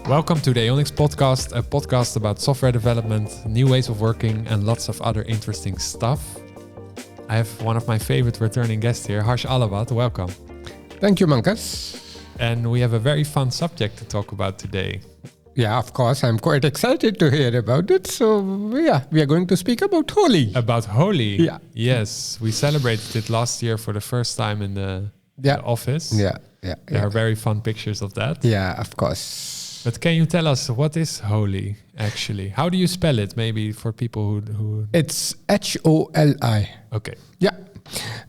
Welcome to the Eonics Podcast, a podcast about software development, new ways of working, and lots of other interesting stuff. I have one of my favorite returning guests here, Harsh Ahlawat. Welcome. Thank you, Mankas. And we have a very fun subject to talk about today. Yeah, of course. I'm quite excited to hear about it. So, we are going to speak about Holi. About Holi? Yeah. Yes, we celebrated it last year for the first time in the office. Yeah. There are very fun pictures of that. Yeah, of course. But can you tell us what is Holi actually? How do you spell it? Maybe for people who... It's Holi. Okay. Yeah.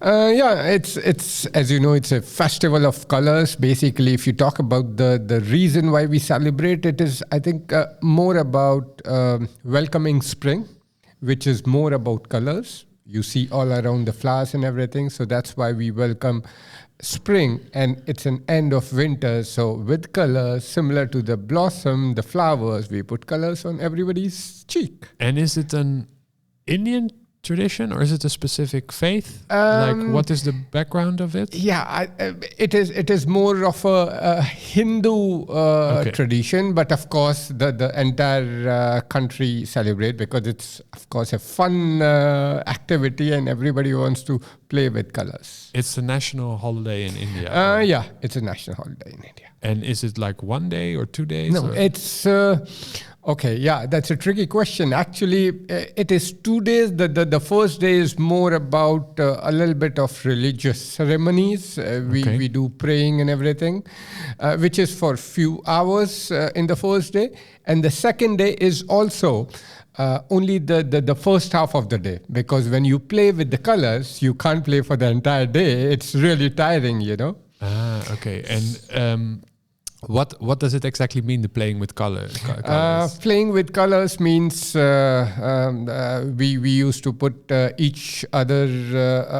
It's as you know, it's a festival of colors. Basically, if you talk about the reason why we celebrate it is, I think, more about welcoming spring, which is more about colors. You see all around the flowers and everything. So that's why we welcome spring, and it's an end of winter. So with colors, similar to the blossom, the flowers, we put colors on everybody's cheek. And is it an Indian tradition or is it a specific faith? What is the background of it? Yeah, it is more of a Hindu tradition, but of course the entire country celebrate because it's of course a fun activity and everybody wants to play with colors. It's a national holiday in India. Yeah, it's a national holiday in India. And is it like 1 day or 2 days? No, it's... Okay, yeah, that's a tricky question. Actually, it is 2 days. The first day is more about a little bit of religious ceremonies. We do praying and everything, which is for a few hours in the first day. And the second day is also only the first half of the day. Because when you play with the colors, you can't play for the entire day. It's really tiring, you know. Ah, okay. And... What does it exactly mean, the playing with colors? Playing with colors means we used to put each other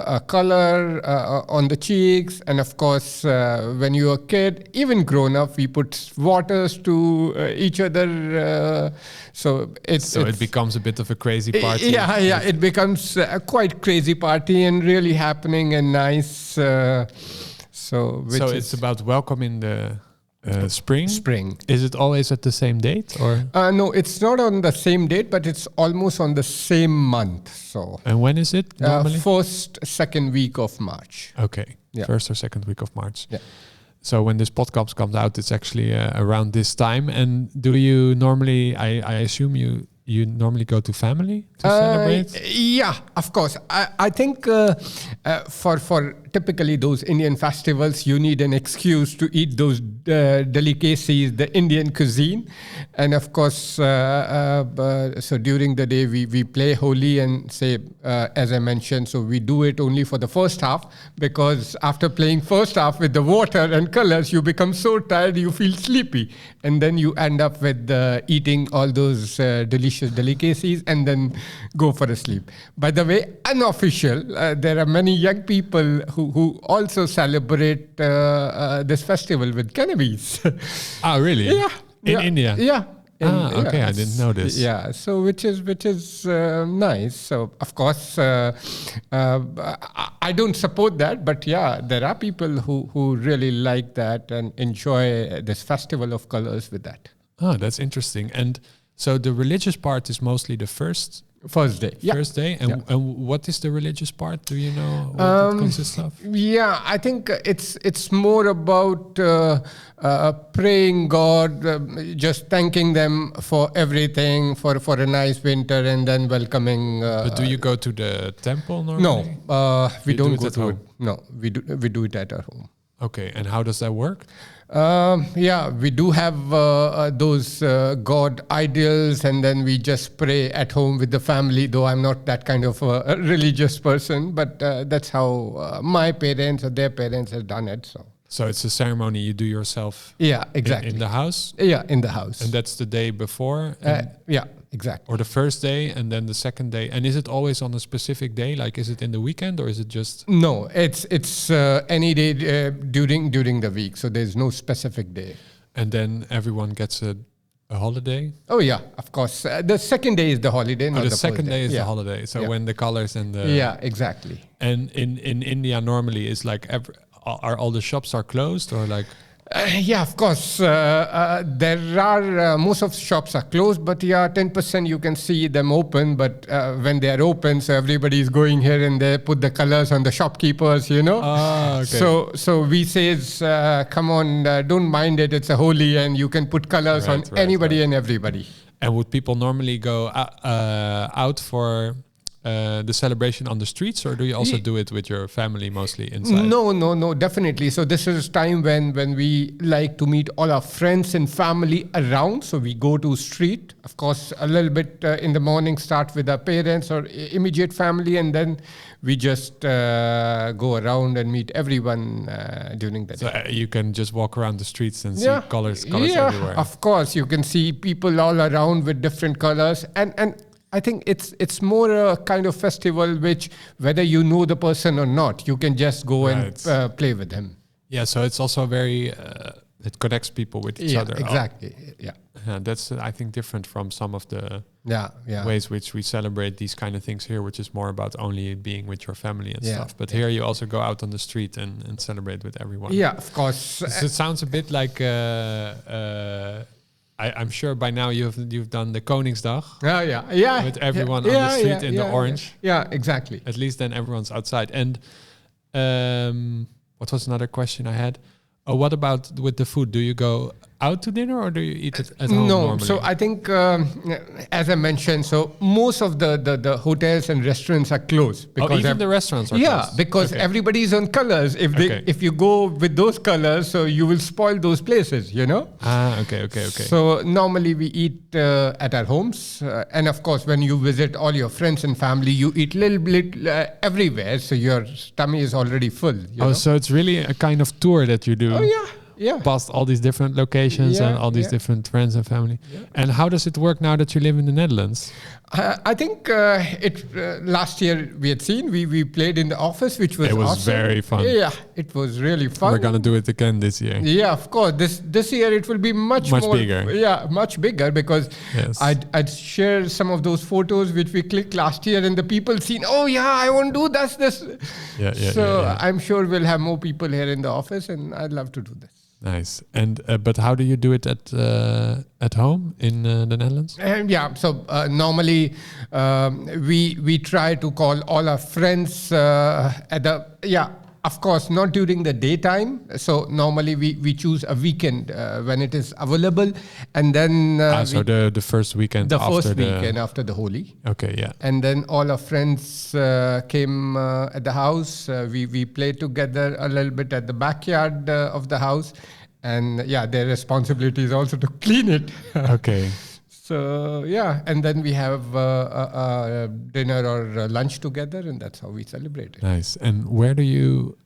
a color on the cheeks. And of course, when you're a kid, even grown up, we put waters to each other. So it becomes a bit of a crazy party. Yeah, it becomes a quite crazy party and really happening and nice. So it's about welcoming the... Spring? Spring. Is it always at the same date, or? No, it's not on the same date, but it's almost on the same month. So. And when is it normally? Second week of March. Okay, yeah. First or second week of March. Yeah. So when this podcast comes out, it's actually around this time. And do you normally? I assume you normally go to family to celebrate? Yeah, of course. I think for typically those Indian festivals, you need an excuse to eat those delicacies, the Indian cuisine. And of course, so during the day, we play Holi and say, as I mentioned, so we do it only for the first half because after playing first half with the water and colors, you become so tired, you feel sleepy. And then you end up with eating all those delicious delicacies and then go for a sleep. By the way, unofficial, there are many young people who also celebrate this festival with cannabis. Ah, really? Yeah. In India? Yeah. Okay, I didn't know this. Yeah, so which is nice. So of course, I don't support that, but yeah, there are people who really like that and enjoy this festival of colors with that. Oh, that's interesting. And so the religious part is mostly the first day. First day. And what is the religious part? Do you know what it consists of? Yeah, I think it's more about praying God, just thanking them for everything, for a nice winter, and then welcoming. But do you go to the temple normally? No, we don't go to it. No, we do it at our home. Okay, and how does that work? We do have those God ideals, and then we just pray at home with the family, though I'm not that kind of a religious person, but that's how my parents or their parents have done it. So it's a ceremony you do yourself? Yeah, exactly. In the house? Yeah, in the house. And that's the day before? Yeah, exactly. Or the first day and then the second day. And is it always on a specific day? Like, is it in the weekend or is it just... No, it's any day during the week. So there's no specific day. And then everyone gets a holiday? Oh, yeah, of course. The second day is the holiday, not the second first day is the holiday. So when the colors and the... Yeah, exactly. And in India, normally, it's like... Are all the shops are closed or like... Yeah, of course. There are most of the shops are closed, but 10% you can see them open. But when they are open, so everybody is going here and there, put the colors on the shopkeepers, Okay. So we says, come on, don't mind it. It's a Holi, and you can put colors on anybody and everybody. And would people normally go out for the celebration on the streets, or do you also do it with your family mostly inside? No, definitely. So this is time when we like to meet all our friends and family around. So we go to street, of course, a little bit in the morning, start with our parents or immediate family, and then we just go around and meet everyone during the day. So you can just walk around the streets and see colors everywhere. Of course, you can see people all around with different colors, and I think it's more a kind of festival which, whether you know the person or not, you can just go and play with him. Yeah, so it's also very, it connects people with each other. Exactly, that's, I think, different from some of the ways which we celebrate these kind of things here, which is more about only being with your family and stuff. But here you also go out on the street and celebrate with everyone. Yeah, of course. So it sounds a bit like... I'm sure by now you've done the Koningsdag. Yeah. With everyone on the street in the orange. Yeah, exactly. At least then everyone's outside. And what was another question I had? Oh, what about with the food? Do you go out to dinner or do you eat it at home normally? So I think, as I mentioned, so most of the hotels and restaurants are closed. Because even the restaurants are closed? Yeah, because everybody is on colors. If you go with those colors, so you will spoil those places, Okay. So normally we eat at our homes. And of course, when you visit all your friends and family, you eat a little bit everywhere. So your tummy is already full. So it's really a kind of tour that you do. Oh, yeah. Past all these different locations and all these different friends and family. Yeah. And how does it work now that you live in the Netherlands? I think last year we had seen, we played in the office, which was awesome. It was very fun. Yeah, it was really fun. We're going to do it again this year. Yeah, of course. This year it will be much more bigger. Yeah, much bigger, because I'd share some of those photos which we clicked last year, and the people seen, I want to do this. So I'm sure we'll have more people here in the office, and I'd love to do this. Nice. And but how do you do it at home in the Netherlands? So normally we try to call all our friends of course, not during the daytime. So normally we choose a weekend when it is available, and then so the first weekend. After the Holi. Okay, yeah. And then all our friends came at the house. We played together a little bit at the backyard of the house, and their responsibility is also to clean it. Okay. So and then we have a dinner or lunch together, and that's how we celebrate it. Nice. And where do you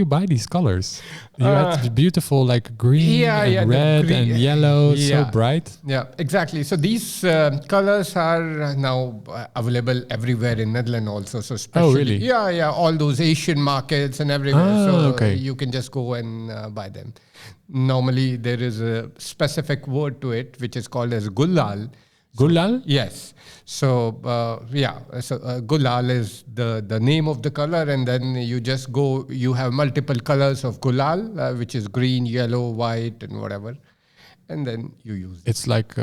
buy these colors? You had beautiful like green and red and yellow, so bright. Yeah, exactly. So these colors are now available everywhere in Netherlands also. So especially, really? Yeah, all those Asian markets and everywhere. You can just go and buy them. Normally there is a specific word to it, which is called as gulal. Gulal? Yes. So gulal is the name of the color, and then you just go. You have multiple colors of gulal, which is green, yellow, white, and whatever, and then you use it. It's like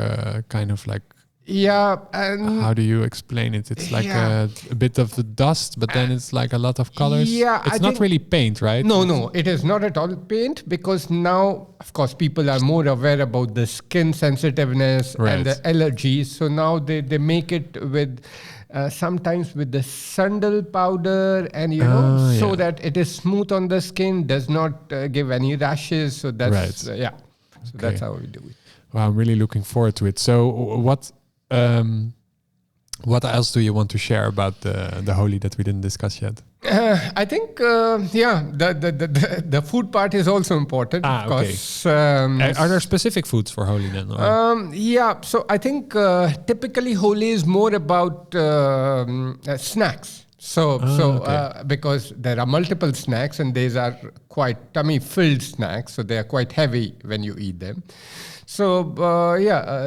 kind of like. Yeah. And how do you explain it? It's like a bit of the dust, but then it's like a lot of colors. Yeah, it's not really paint, right? No, it is not at all paint, because now, of course, people are more aware about the skin sensitiveness and the allergies. So now they make it with sometimes with the sandal powder, and so that it is smooth on the skin, does not give any rashes. So that's that's how we do it. Wow, I'm really looking forward to it. So what else do you want to share about the Holi that we didn't discuss yet? I think, the food part is also important. Of course. Are there specific foods for Holi then? So I think typically Holi is more about snacks. Because there are multiple snacks and these are quite tummy-filled snacks, so they are quite heavy when you eat them. So,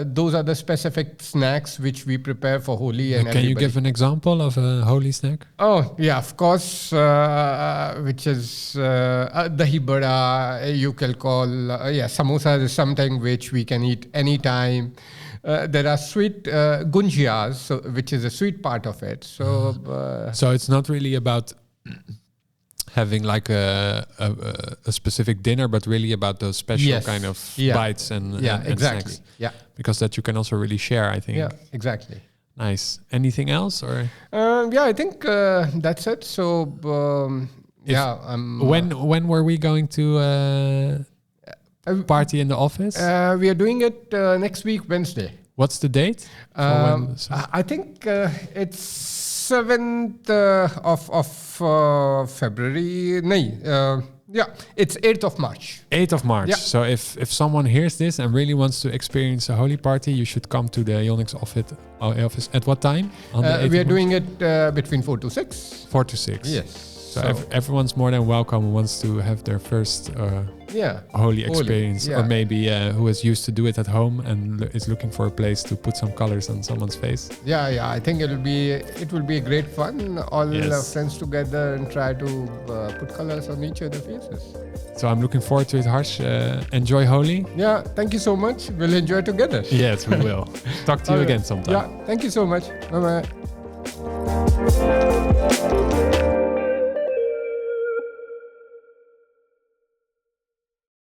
those are the specific snacks which we prepare for Holi. And can you give an example of a Holi snack? Oh, yeah, of course, which is dahi bada, you can call, samosas is something which we can eat anytime. There are sweet gunjias, which is a sweet part of it. So it's not really about having like a specific dinner, but really about those special kind of bites and exactly. snacks. Yeah, because that you can also really share, I think. Yeah, exactly. Nice. Anything else, or? I think that's it. So when were we going to party in the office? We are doing it next week, Wednesday. What's the date? I think it's 7th of February. It's 8th of March. 8th of March. Yeah. So if someone hears this and really wants to experience a Holi party, you should come to the Eonics office. At what time? We are doing it between 4 to 6. 4 to 6. Yes. So everyone's more than welcome who wants to have their first Holi experience, or maybe who is used to do it at home and is looking for a place to put some colors on someone's face. Yeah. I think it will be a great fun. All friends together and try to put colors on each other's faces. So I'm looking forward to it, Harsh. Enjoy Holi. Yeah, thank you so much. We'll enjoy together. Yes, we will. Talk to you again sometime. Yeah, thank you so much. Bye-bye.